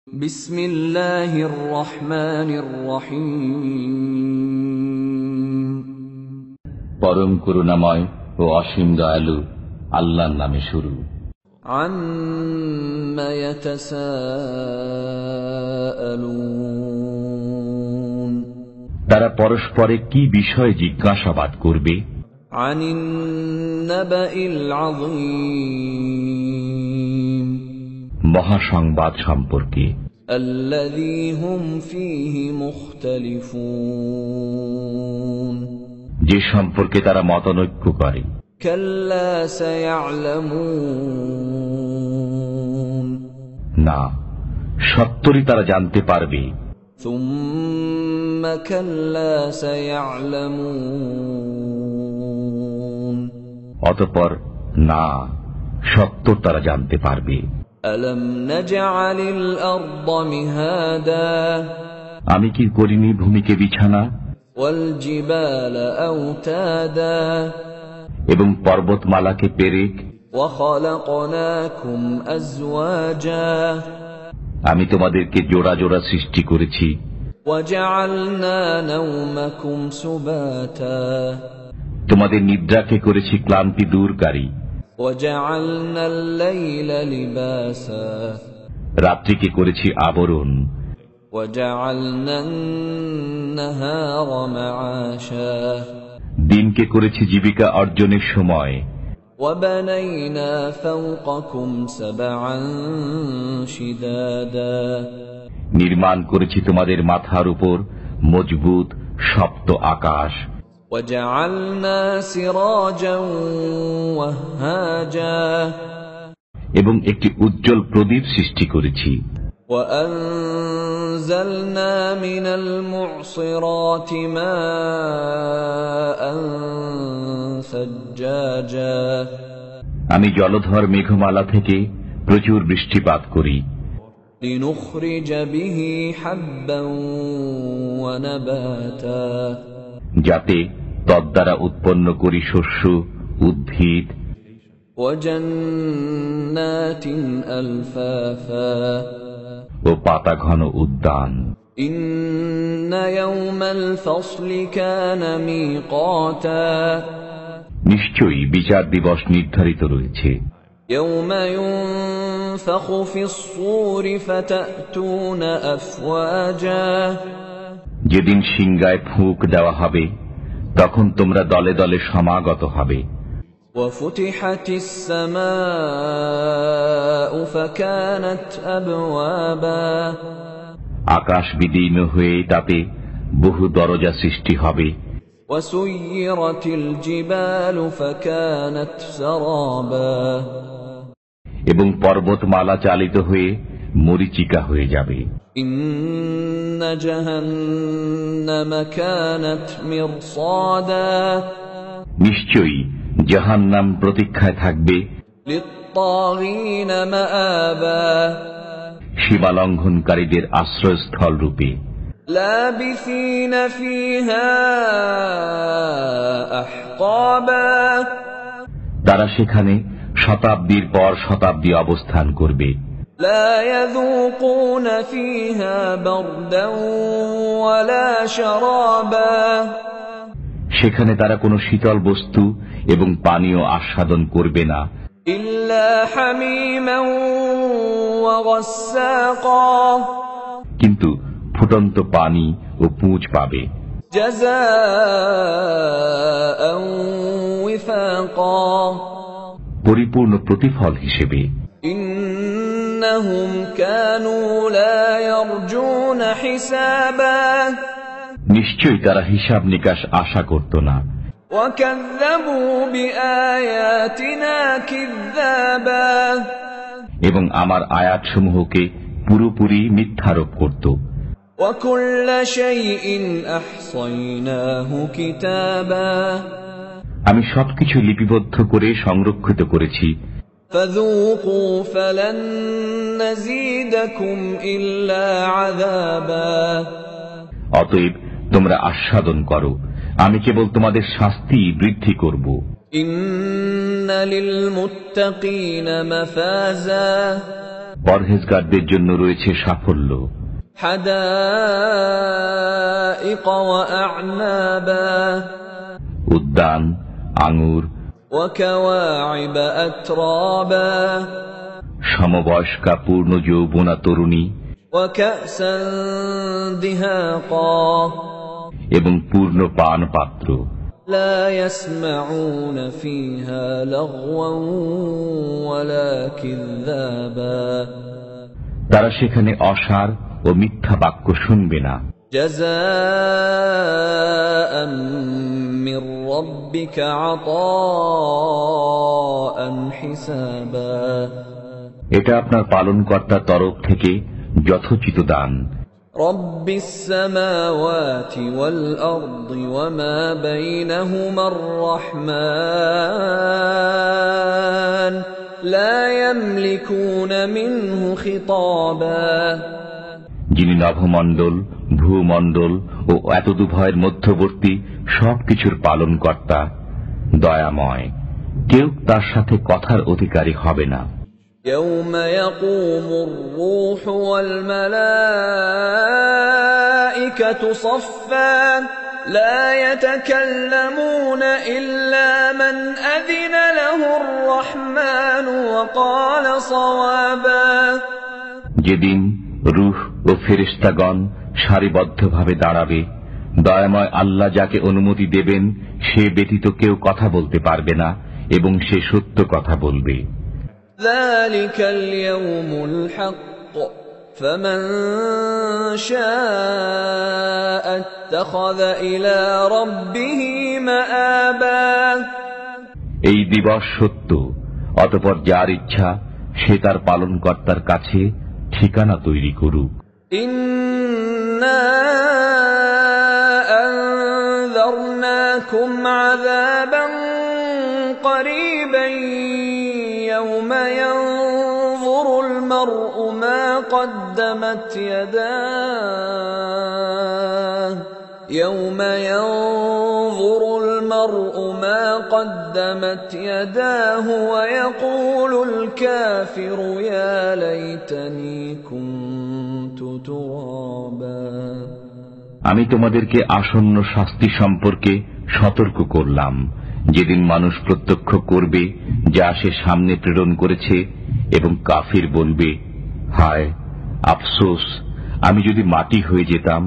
বিসমিল্লাহির রহমানির রহিম। পরম করুণাময় ও অসীম দয়ালু আল্লাহর নামে শুরু। আম্মা ইয়াতাসাআলুন, তারা পরস্পরে কি বিষয়ে জিজ্ঞাসাবাদ করবে? আনিন নাবাইল আযীম, মহাসংবাদ সম্পর্কে, আল্লাযী হুম ফীহি মুখতালিফুন, যে সম্পর্কে তারা মতানৈক্য করে। কাল্লা সায়া'লামুন, না, সত্তরই তারা জানতে পারবে। সুম্মা কাল্লা সায়া'লামুন, অতঃপর না, সত্তর তারা জানতে পারবে। আলম নাজআলিল আরদা মিহাদা, আমি কি করিনি ভূমিকে বিছানা, ওয়াল জিবালা আওতাদা, এবং পর্বতমালাকে পেরেক, ওয়া খালাকনাকুম আজওয়াজা, আমি তোমাদেরকে জোড়া জোড়া সৃষ্টি করেছি। ওয়া জাআলনা নাওমাকুম সুবাতা, তোমাদের নিদ্রাকে করেছি ক্লান্তি দূরকারী। ওয়া জাআলনাল লাইলা লিবাসা, রাত্রিকে করেছি আবরণ। ওয়া জাআলনান নাহারা মাআশা, দিনকে করেছি জীবিকা অর্জনের সময়। ওয়া বানাইনা ফাওকাকুম সাবআন শিদাদা, নির্মাণ করেছি তোমাদের মাথার উপর মজবুত সপ্ত আকাশ। ওয়া জাআলনা সিরাজান ওয়াহাজা, এবং একটি উজ্জ্বল প্রদীপ সৃষ্টি করেছি। ওয়া আনজালনা মিনাল মু'সিরাতি মাআন সাজ্জাজা, আমি জলধর মেঘমালা থেকে প্রচুর বৃষ্টিপাত করি। লিনুখরিজা বিহি হাব্বান ওয়া নাবাতা, যাতে তদ্বারা উৎপন্ন করি শস্য, উদ্ভিদ। ওয়া জান্নাতিন আলফাফা, ও পাতা ঘন উদ্যান। ইন্না ইয়াওমাল ফাসলি কানা মিকাতা, নিশ্চয়ই বিচার দিবস নির্ধারিত রয়েছে। ইয়াওমা ইউনফাখু ফিস-সূরি ফাতা'তুনা আফওয়াজা, যেদিন সিংগায় ফুঁক দেওয়া হবে, তখন তোমরা দলে দলে সমাগত হবে। ওয়া ফুতিহাতিস সামাউ ফাকানাত আবওয়াবা, আকাশ বিদীর্ণ হয়ে তাতে বহু দরজা সৃষ্টি হবে। ওয়া সুয়্য়িরাতিল জিবালু ফাকানাত সারাবা, এবং পর্বতমালা চালিত হয়ে মরীচিকা হয়ে যাবে। ইন্না জাহান্নামা কানাত মিরসাদা, নিশ্চয়ই জাহান্নাম প্রতীক্ষায় থাকবে। লিত্তাগীনা মাআবা, সীমালঙ্ঘনকারীদের আশ্রয়স্থল রূপে। লাবিসিনা ফিহা আহকাবা, তারা সেখানে শতাব্দীর পর শতাব্দী অবস্থান করবে। লা ইয়াযুকুনা ফিহা বারদান ওয়ালা শারাবা, সেখানে তারা কোনো শীতল বস্তু এবং পানীয় আস্বাদন করবে না। ইল্লা হামিমান ওয়া গাসসাকা, কিন্তু ফুটন্ত পানি ও পুঁজ পাবে। জাযাআন ওয়িফাকা, পরিপূর্ণ প্রতিফল হিসেবে। ইন্নাহুম কানু লা ইয়ারজুনা হিসাবা, নিশ্চয়ই তারা হিসাব নিকাশ আশা করত না। ওয়া কাযযাবু বিআয়াতিনা কিযযাবা, এবং আমার আয়াতসমূহকে পুরোপুরি মিথ্যারোপ করত। ওয়া কুল্লা শাইইন আহসাইনাহু কিতাবা, আমি সবকিছু লিপিবদ্ধ করে সংরক্ষিত করেছি। ফাযূকু ফালান নাযীদাকুম ইল্লা আযাবা, অতএব তোমরা আস্বাদন করো, আমি কেবল তোমাদের শাস্তি বৃদ্ধি করব। ইন্না লিল মুত্তাকিনা মাফাজা, পরহেজগারদের জন্য রয়েছে সাফল্য। حدائق وأعنابا উদ্যান, আঙুর, وكواعب أترابا সমবয়স্কা পূর্ণ যৌবনা তরুণী وكأسا دهاقا এবং পূর্ণ পান পাত্র। لا يسمعون فيها لغوا ولا كذابا তারা সেখানে অসার ও মিথ্যা বাক্য শুনবে না। جزاء من ربك عطاء حسابا এটা আপনার পালনকর্তার তরফ থেকে যথোচিত দান। رب السماوات والأرض وما بينهما الرحمن لا يملكون منه خطابا যিনি নভমণ্ডল, ভূমণ্ডল ও এতদুভয়ের মধ্যবর্তী সবকিছুর পালনকর্তা, দয়াময়, কেউ তার সাথে কথার অধিকারী হবে না। يوم يقوم الروح والملائكة صفا لا يتكلمون إلا من أذن له الرحمن وقال صوابا যেদিন রূহ ও ফেরেশতাগণ সারিবদ্ধভাবে দাঁড়াবে, দয়াময় আল্লাহ যাকে অনুমতি দেবেন সে ব্যতীত কেউ কথা বলতে পারবে না এবং সে সত্য কথা বলবে। ذلك اليوم الحق فمن شاء اتخذ إلى ربه مآبا এই দিবস সত্য, অতঃপর যার ইচ্ছা সে তার পালনকর্তার কাছে ঠিকানা তৈরি করুক। إنا أنذرناكم عذابا قريبا يوم ينظر المرء ما قدمت يداه يوم ينظر المرء ما قدمت يداه ويقول الكافر يا ليتني كنت ترابا আমি তোমাদেরকে আসন্ন শাস্তি সম্পর্কে সতর্ক করলাম, যেদিন মানুষ প্রত্যক্ষ করবে যা সে সামনে প্রেরণ করেছে এবং কাফির বলবে, হায় আফসোস, আমি যদি মাটি হয়ে যেতাম।